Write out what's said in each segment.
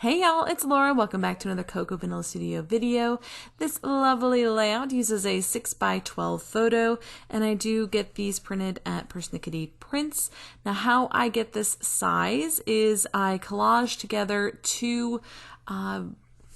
Hey y'all, it's Laura. Welcome back to another Cocoa Vanilla Studio video. This lovely layout uses a 6x12 photo, and I do get these printed at Persnickety Prints. Now how I get this size is I collage together two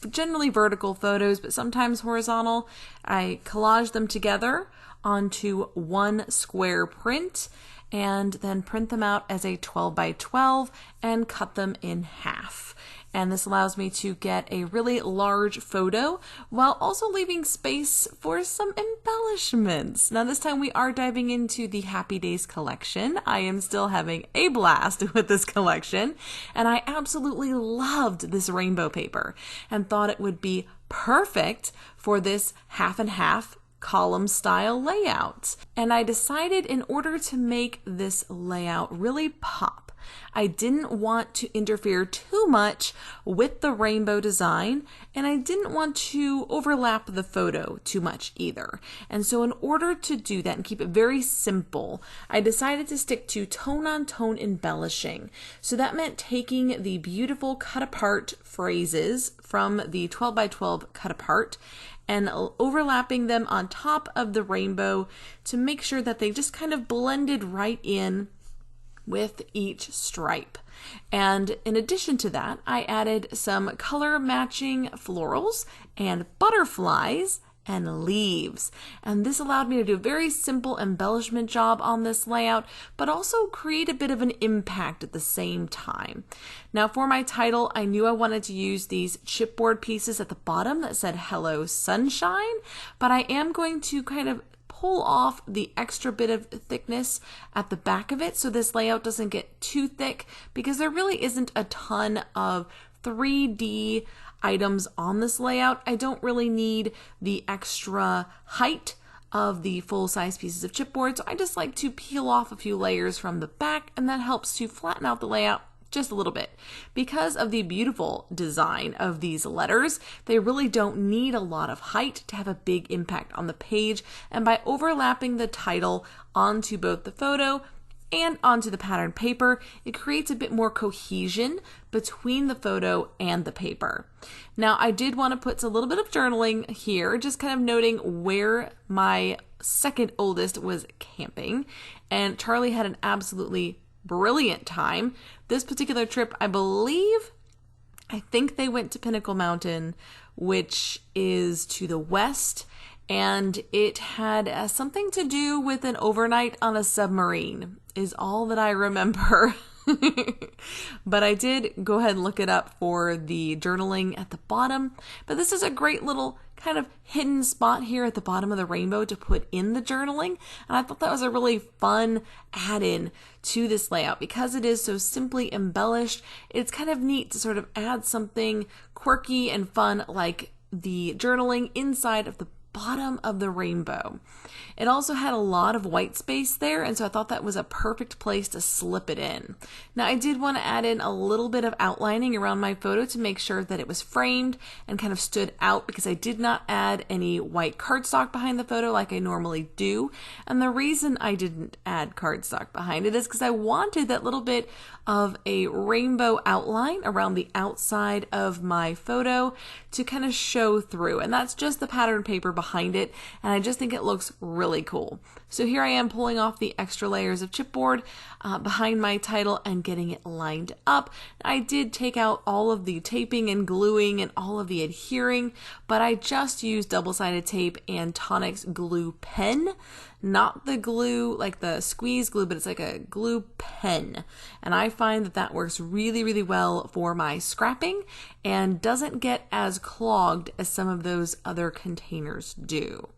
generally vertical photos, but sometimes horizontal. I collage them together onto one square print and then print them out as a 12x12 and cut them in half. And this allows me to get a really large photo while also leaving space for some embellishments. Now this time we are diving into the Happy Days collection. I am still having a blast with this collection, and I absolutely loved this rainbow paper and thought it would be perfect for this half and half column style layout. And I decided in order to make this layout really pop, I didn't want to interfere too much with the rainbow design, and I didn't want to overlap the photo too much either. And so in order to do that and keep it very simple, I decided to stick to tone-on-tone embellishing. So that meant taking the beautiful cut-apart phrases from the 12x12 cut-apart and overlapping them on top of the rainbow to make sure that they just kind of blended right in with each stripe. And in addition to that, I added some color matching florals and butterflies and leaves. And this allowed me to do a very simple embellishment job on this layout, but also create a bit of an impact at the same time. Now for my title, I knew I wanted to use these chipboard pieces at the bottom that said Hello Sunshine, but I am going to kind of pull off the extra bit of thickness at the back of it so this layout doesn't get too thick, because there really isn't a ton of 3D items on this layout. I don't really need the extra height of the full-size pieces of chipboard, so I just like to peel off a few layers from the back, and that helps to flatten out the layout just a little bit. Because of the beautiful design of these letters, they really don't need a lot of height to have a big impact on the page, and by overlapping the title onto both the photo and onto the pattern paper, it creates a bit more cohesion between the photo and the paper. Now I did want to put a little bit of journaling here, just kind of noting where my second oldest was camping, and Charlie had an absolutely brilliant time. This particular trip, I think they went to Pinnacle Mountain, which is to the west, and it had something to do with an overnight on a submarine, is all that I remember. But I did go ahead and look it up for the journaling at the bottom. But this is a great little kind of hidden spot here at the bottom of the rainbow to put in the journaling. And I thought that was a really fun add-in to this layout. Because it is so simply embellished, it's kind of neat to sort of add something quirky and fun like the journaling inside of the bottom of the rainbow. It also had a lot of white space there, and so I thought that was a perfect place to slip it in. Now I did want to add in a little bit of outlining around my photo to make sure that it was framed and kind of stood out, because I did not add any white cardstock behind the photo like I normally do. And the reason I didn't add cardstock behind it is because I wanted that little bit of a rainbow outline around the outside of my photo to kind of show through, and that's just the pattern paper behind it, and I just think it looks really cool. So here I am pulling off the extra layers of chipboard behind my title and getting it lined up. I did take out all of the taping and gluing and all of the adhering, but I just used double-sided tape and Tonix glue pen, not the glue like the squeeze glue, but it's like a glue pen. And I find that that works really, really well for my scrapping and doesn't get as clogged as some of those other containers do.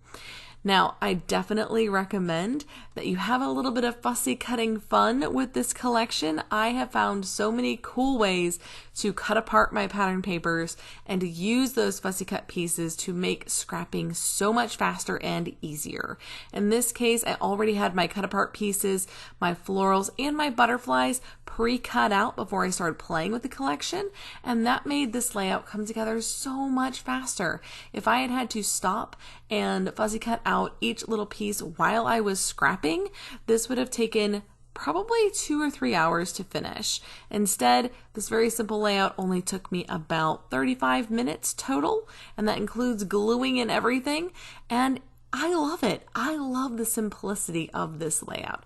Now, I definitely recommend that you have a little bit of fussy cutting fun with this collection. I have found so many cool ways to cut apart my pattern papers and to use those fussy cut pieces to make scrapping so much faster and easier. In this case, I already had my cut apart pieces, my florals, and my butterflies pre-cut out before I started playing with the collection, and that made this layout come together so much faster. If I had had to stop and fussy cut out each little piece while I was scrapping, this would have taken probably 2 or 3 hours to finish. Instead, this very simple layout only took me about 35 minutes total, and that includes gluing and everything, and I love it. I love the simplicity of this layout.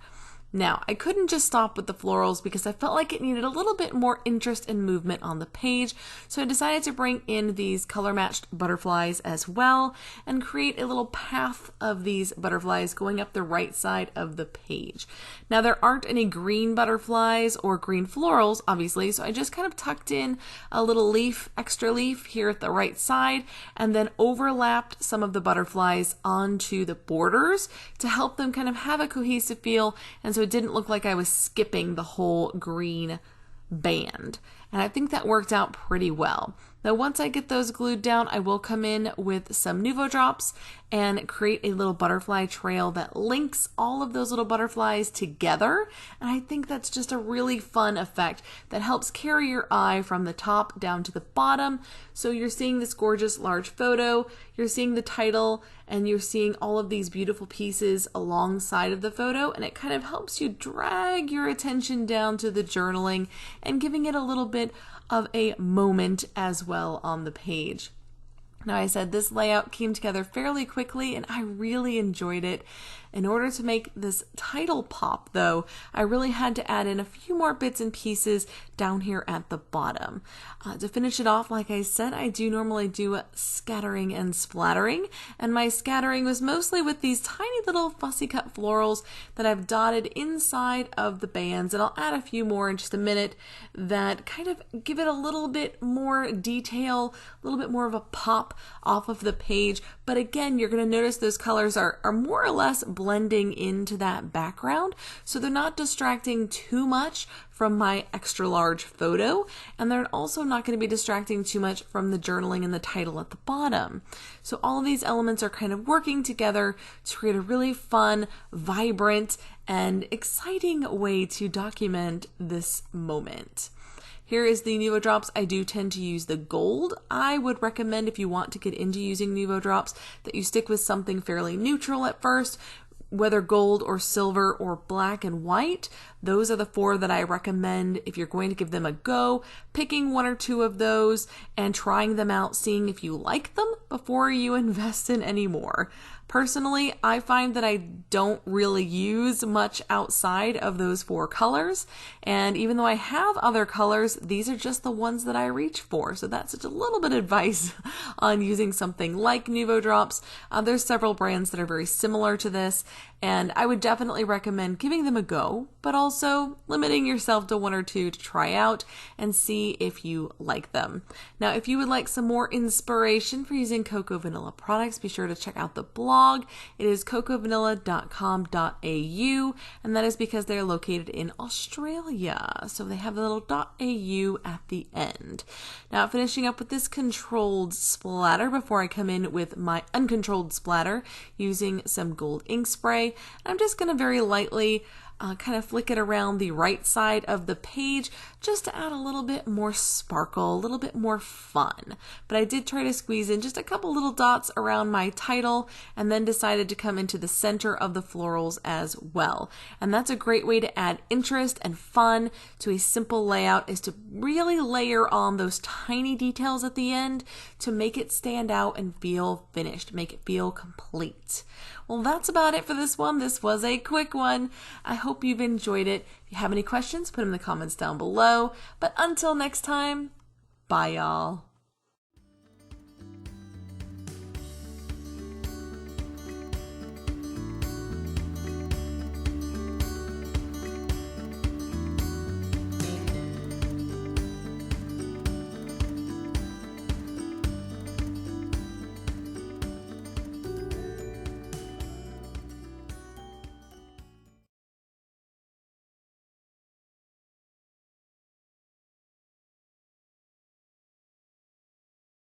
Now, I couldn't just stop with the florals because I felt like it needed a little bit more interest and movement on the page, so I decided to bring in these color-matched butterflies as well and create a little path of these butterflies going up the right side of the page. Now, there aren't any green butterflies or green florals, obviously, so I just kind of tucked in a little leaf, extra leaf here at the right side, and then overlapped some of the butterflies onto the borders to help them kind of have a cohesive feel, and so it didn't look like I was skipping the whole green band. And I think that worked out pretty well. Now, once I get those glued down, I will come in with some Nuvo drops and create a little butterfly trail that links all of those little butterflies together. And I think that's just a really fun effect that helps carry your eye from the top down to the bottom. So you're seeing this gorgeous large photo, you're seeing the title, and you're seeing all of these beautiful pieces alongside of the photo, and it kind of helps you drag your attention down to the journaling and giving it a little bit of a moment as well on the page. Now, I said this layout came together fairly quickly and I really enjoyed it. In order to make this title pop, though, I really had to add in a few more bits and pieces down here at the bottom. To finish it off, like I said, I do normally do scattering and splattering, and my scattering was mostly with these tiny little fussy cut florals that I've dotted inside of the bands, and I'll add a few more in just a minute that kind of give it a little bit more detail, a little bit more of a pop off of the page. But again, you're going to notice those colors are more or less blending into that background, so they're not distracting too much from my extra large photo, and they're also not going to be distracting too much from the journaling and the title at the bottom. So all of these elements are kind of working together to create a really fun, vibrant, and exciting way to document this moment. Here is the Nuvo drops. I do tend to use the gold. I would recommend, if you want to get into using Nuvo drops, that you stick with something fairly neutral at first, whether gold or silver or black and white. Those are the 4 that I recommend if you're going to give them a go, picking 1 or 2 of those and trying them out, seeing if you like them before you invest in any more. Personally, I find that I don't really use much outside of those 4 colors, and even though I have other colors, these are just the ones that I reach for. So that's just a little bit of advice on using something like Nuvo drops. There's several brands that are very similar to this, and I would definitely recommend giving them a go, but also limiting yourself to 1 or 2 to try out and see if you like them. Now, if you would like some more inspiration for using Cocoa Vanilla products, be sure to check out the blog. It is cocoavanilla.com.au, and that is because they're located in Australia. So they have a little .au at the end. Now, finishing up with this controlled splatter before I come in with my uncontrolled splatter using some gold ink spray. I'm just going to very lightly kind of flick it around the right side of the page just to add a little bit more sparkle, a little bit more fun. But I did try to squeeze in just a couple little dots around my title and then decided to come into the center of the florals as well. And that's a great way to add interest and fun to a simple layout, is to really layer on those tiny details at the end to make it stand out and feel finished, make it feel complete. Well, that's about it for this one. This was a quick one. I hope you've enjoyed it. If you have any questions, put them in the comments down below. But until next time, bye y'all.